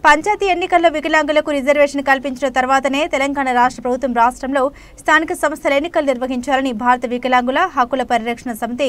పంచాయతీ ఎన్నికల్లో వికలాంగులకు రిజర్వేషన్ కల్పించిన తర్వాతనే తెలంగాణ రాష్ట్ర ప్రభుత్వం రాష్ట్రంలో స్థానిక సంస్థల ఎన్నికలు నిర్వహించాలని భారత వికలాంగుల హక్కుల పరిరక్షణ సమితి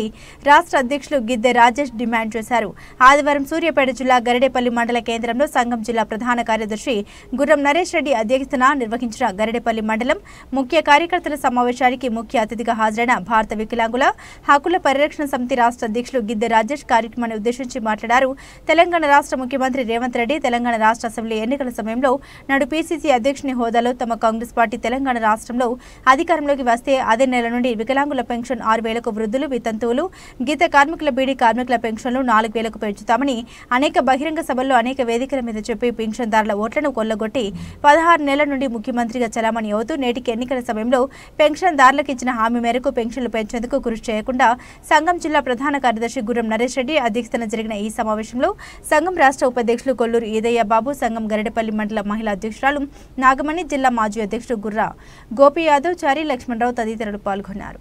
రాష్ట్ర అధ్యక్షులు గిద్దె రాజేష్ డిమాండ్ చేశారు. ఆదివారం సూర్యాపేట జిల్లా గరిడేపల్లి మండల కేంద్రంలో సంఘం జిల్లా ప్రధాన కార్యదర్శి గుర్రం నరేష్ రెడ్డి అధ్యక్షతన నిర్వహించిన గరిడేపల్లి మండలం ముఖ్య కార్యకర్తల సమావేశానికి ముఖ్య అతిథిగా హాజరైన భారత వికలాంగుల హక్కుల పరిరక్షణ సమితి రాష్ట్ర అధ్యక్షులు గిద్దె రాజేష్ కార్యక్రమాన్ని ఉద్దేశించి మాట్లాడారు. తెలంగాణ రాష్ట్ర ముఖ్యమంత్రి రేవంత్ రెడ్డి తెలంగాణ రాష్ట్ర అసెంబ్లీ ఎన్నికల సమయంలో నాడు పీసీసీ అధ్యక్షుని హోదాలో తమ కాంగ్రెస్ పార్టీ తెలంగాణ రాష్ట్రంలో అధికారంలోకి వస్తే అదే నెల నుండి వికలాంగుల పెన్షన్ 6,000కు, వృద్ధులు, వితంతువులు, గీత కార్మికుల, బీడీ కార్మికుల పెన్షన్లు 4,000కు పెంచుతామని అనేక బహిరంగ సభల్లో అనేక వేదికల మీద చెప్పి పెన్షన్దారుల ఓట్లను కొల్లగొట్టి 16 నెలల నుండి ముఖ్యమంత్రిగా చలామణి అవుతూ నేటికి ఎన్నికల సమయంలో పెన్షన్దారులకు ఇచ్చిన హామీ మేరకు పెన్షన్లు పెంచేందుకు కృషి చేయకుండా సంఘం జిల్లా ప్రధాన కార్యదర్శి గుర్రం నరేష్ రెడ్డి అధ్యక్షతన జరిగిన ఈ సమావేశంలో సంఘం రాష్ట్ర ఉపాధ్యక్షులు కొల్లూరు ఈదయ్య బాబు, సంఘం గరిడేపల్లి మండల మహిళా అధ్యక్షురాలు నాగమణి, జిల్లా మాజీ అధ్యక్షుడు గుర్రా గోపి యాదవ్, చారి లక్ష్మణరావు తదితరులు పాల్గొన్నారు.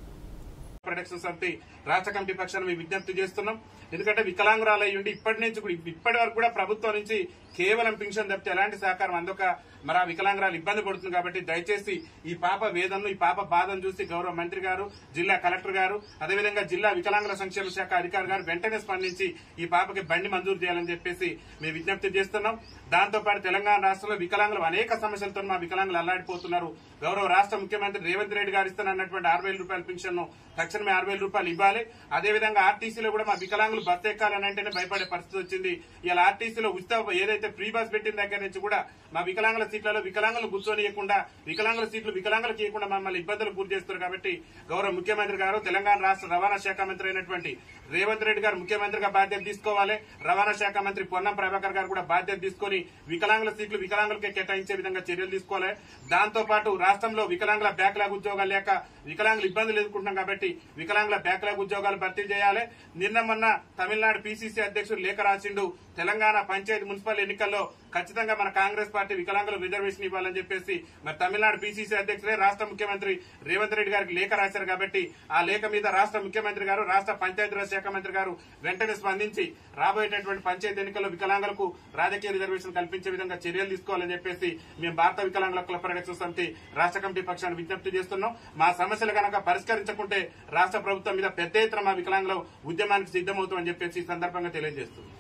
ప్రొడక్షన్ సమితి రాష్ట్ర కమిటీ పక్షాన మేము విజ్ఞప్తి చేస్తున్నాం. ఎందుకంటే వికలాంగురాలయ్యుండి ఇప్పటి వరకు కూడా ప్రభుత్వం నుంచి కేవలం పింఛన్ తప్పితే ఎలాంటి సహకారం అందక మరి ఆ వికలాంగురాలు ఇబ్బంది పడుతుంది. కాబట్టి దయచేసి ఈ పాప వేదనను, ఈ పాప బాధను చూసి గౌరవ మంత్రి గారు, జిల్లా కలెక్టర్ గారు, అదేవిధంగా జిల్లా వికలాంగుల సంక్షేమ శాఖ అధికారి గారు వెంటనే స్పందించి ఈ పాపకి బండి మంజూరు చేయాలని చెప్పేసి మేము విజ్ఞప్తి చేస్తున్నాం. దాంతోపాటు తెలంగాణ రాష్ట్రంలో వికలాంగులు అనేక సమస్యలతో మా వికలాంగులు అల్లాడిపోతున్నారు. గౌరవ రాష్ట్ర ముఖ్యమంత్రి రేవంత్ రెడ్డి గారు ఇస్తున్నటువంటి 6,000 రూపాయల పింఛన్ను తక్షణమే 6,000 రూపాయలు ఇవ్వాలి. అదేవిధంగా ఆర్టీసీలో కూడా మా వికలాంగులు బస్సు ఎక్కాలని అంటేనే భయపడే పరిస్థితి వచ్చింది. ఇలా ఆర్టీసీలో ఉచిత ఏదైతే ఫ్రీ బస్ పెట్టిన దగ్గర నుంచి కూడా మా వికలాంగుల సీట్లలో వికలాంగులు కూర్చొనియకుండా, వికలాంగుల సీట్లు వికలాంగులకు ఇవ్వకుండా మమ్మల్ని ఇబ్బందులు గురి చేస్తున్నారు. కాబట్టి గౌరవ ముఖ్యమంత్రి గారు, తెలంగాణ రాష్ట్ర రవాణా శాఖ మంత్రి అయినటువంటి రేవంత్ రెడ్డి గారు ముఖ్యమంత్రిగా బాధ్యత తీసుకోవాలి. రవాణా శాఖ మంత్రి పొన్నం ప్రభాకర్ గారు కూడా బాధ్యత తీసుకుని వికలాంగుల సీట్లు వికలాంగులకే కేటాయించే విధంగా చర్యలు తీసుకోవాలి. దాంతో పాటు రాష్ట్రంలో వికలాంగుల బ్యాక్లాగ్ ఉద్యోగాలు లేక వికలాంగులు ఇబ్బందులు ఎదుర్కొంటున్నాం. కాబట్టి వికలాంగుల బ్యాక్లాగ్ ఉద్యోగాలు భర్తీ చేయాలి. నిన్న మొన్న తమిళనాడు పీసీసీ అధ్యక్షుడు లేఖ రాసిండు. తెలంగాణ పంచాయతీ మున్సిపల్ ఎన్నికల్లో ఖచ్చితంగా మన కాంగ్రెస్ పార్టీ వికలాంగులు రిజర్వేషన్ ఇవ్వాలని చెప్పేసి మరి తమిళనాడు పీసీసీ అధ్యక్షుడే రాష్ట్ర ముఖ్యమంత్రి రేవంత్ రెడ్డి గారికి లేఖ రాశారు. కాబట్టి ఆ లేఖ మీద రాష్ట్ర ముఖ్యమంత్రి గారు, రాష్ట్ర పంచాయతీరాజ్ శాఖ మంత్రి గారు వెంటనే స్పందించి రాబోయేటటువంటి పంచాయతీ ఎన్నికల్లో వికలాంగులకు రాజకీయ రిజర్వేషన్ కల్పించే విధంగా చర్యలు తీసుకోవాలని చెప్పేసి మేము భారత వికలాంగుల హక్కుల పరిరక్షణ సమితి రాష్ట్ర కమిటీ పక్షాన్ని విజ్ఞప్తి చేస్తున్నాం. మా సమస్యలు కనుక పరిష్కరించకుంటే రాష్ట్ర ప్రభుత్వం మీద పెద్ద ఎత్తున మా వికలాంగుల ఉద్యమానికి సిద్దమవుతామని చెప్పేసి ఈ సందర్భంగా తెలియజేస్తున్నాం.